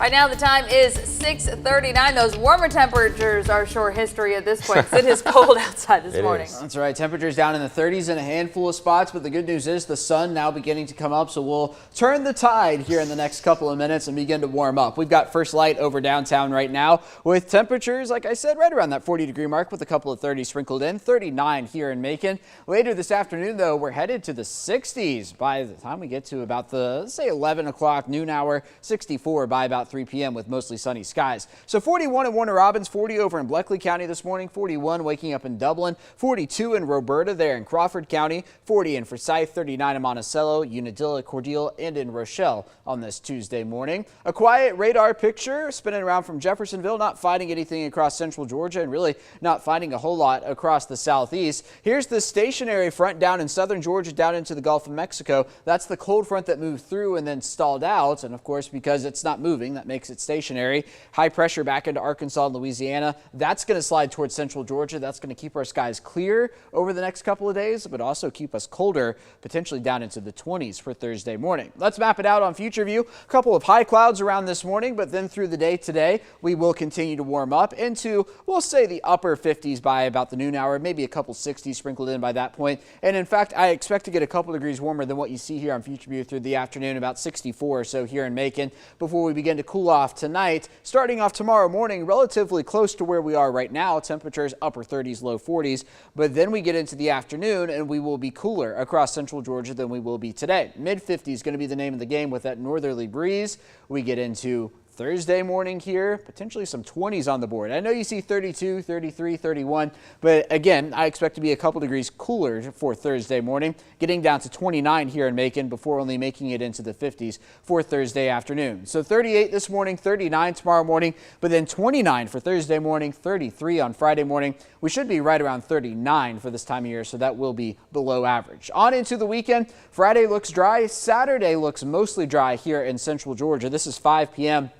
Right now the time is 6:39. Those warmer temperatures are short history at this point. It is cold outside this morning. That's right. Temperatures down in the 30s in a handful of spots, but the good news is the sun now beginning to come up, so we'll turn the tide here in the next couple of minutes and begin to warm up. We've got first light over downtown right now with temperatures, like I said, right around that 40-degree mark with a couple of 30s sprinkled in. 39 here in Macon. Later this afternoon, though, we're headed to the 60s by the time we get to about the, say, 11 o'clock noon hour. 64 by about 3 p.m. with mostly sunny skies. So 41 in Warner Robins, 40 over in Bleckley County this morning, 41 waking up in Dublin, 42 in Roberta there in Crawford County, 40 in Forsyth, 39 in Monticello, Unadilla, Cordele, and in Rochelle on this Tuesday morning. A quiet radar picture spinning around from Jeffersonville, not finding anything across central Georgia and really not finding a whole lot across the southeast. Here's the stationary front down in southern Georgia down into the Gulf of Mexico. That's the cold front that moved through and then stalled out, and of course because it's not moving, that makes it stationary. High pressure back into Arkansas and Louisiana. That's going to slide towards central Georgia. That's going to keep our skies clear over the next couple of days, but also keep us colder, potentially down into the 20s for Thursday morning. Let's map it out on Future View. A couple of high clouds around this morning, but then through the day today, we will continue to warm up into, we'll say, the upper 50s by about the noon hour, maybe a couple 60s sprinkled in by that point. And in fact, I expect to get a couple degrees warmer than what you see here on Future View through the afternoon, about 64 or so here in Macon, before we begin to cool off tonight. Starting off tomorrow morning, relatively close to where we are right now. Temperatures upper 30s, low 40s. But then we get into the afternoon and we will be cooler across central Georgia than we will be today. Mid 50s going to be the name of the game with that northerly breeze. We get into Thursday morning here, potentially some 20s on the board. I know you see 32, 33, 31, but again, I expect to be a couple degrees cooler for Thursday morning, getting down to 29 here in Macon before only making it into the 50s for Thursday afternoon. So 38 this morning, 39 tomorrow morning, but then 29 for Thursday morning, 33 on Friday morning. We should be right around 39 for this time of year, so that will be below average. On into the weekend, Friday looks dry, Saturday looks mostly dry here in central Georgia. This is 5 p.m.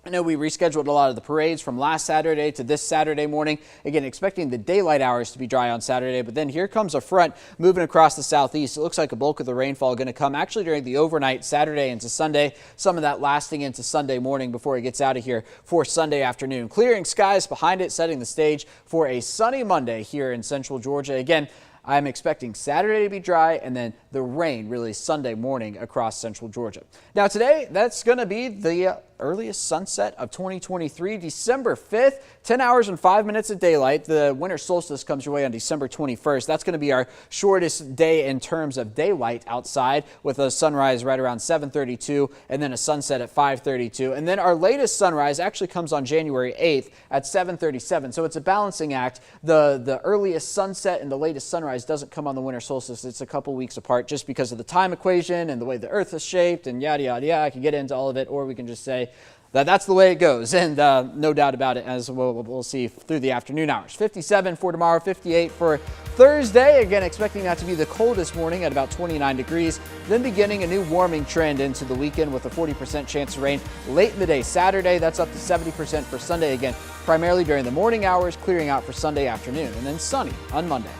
I know we rescheduled a lot of the parades from last Saturday to this Saturday morning. Again, expecting the daylight hours to be dry on Saturday, but then here comes a front moving across the southeast. It looks like a bulk of the rainfall going to come actually during the overnight Saturday into Sunday. Some of that lasting into Sunday morning before it gets out of here for Sunday afternoon. Clearing skies behind it, setting the stage for a sunny Monday here in central Georgia. Again, I'm expecting Saturday to be dry and then the rain really Sunday morning across central Georgia. Now today, that's going to be the earliest sunset of 2023, December 5th, 10 hours and 5 minutes of daylight. The winter solstice comes your way on December 21st. That's going to be our shortest day in terms of daylight outside, with a sunrise right around 7:32 and then a sunset at 5:32. And then our latest sunrise actually comes on January 8th at 7:37. So it's a balancing act. The earliest sunset and the latest sunrise doesn't come on the winter solstice. It's a couple weeks apart just because of the time equation and the way the earth is shaped and yada, yada, yada. I can get into all of it, or we can just say that's the way it goes, and no doubt about it, as we'll see through the afternoon hours. 57 for tomorrow, 58 for Thursday. Again, expecting that to be the coldest morning at about 29 degrees. Then beginning a new warming trend into the weekend with a 40% chance of rain late in the day Saturday. That's up to 70% for Sunday again, primarily during the morning hours, clearing out for Sunday afternoon, and then sunny on Monday.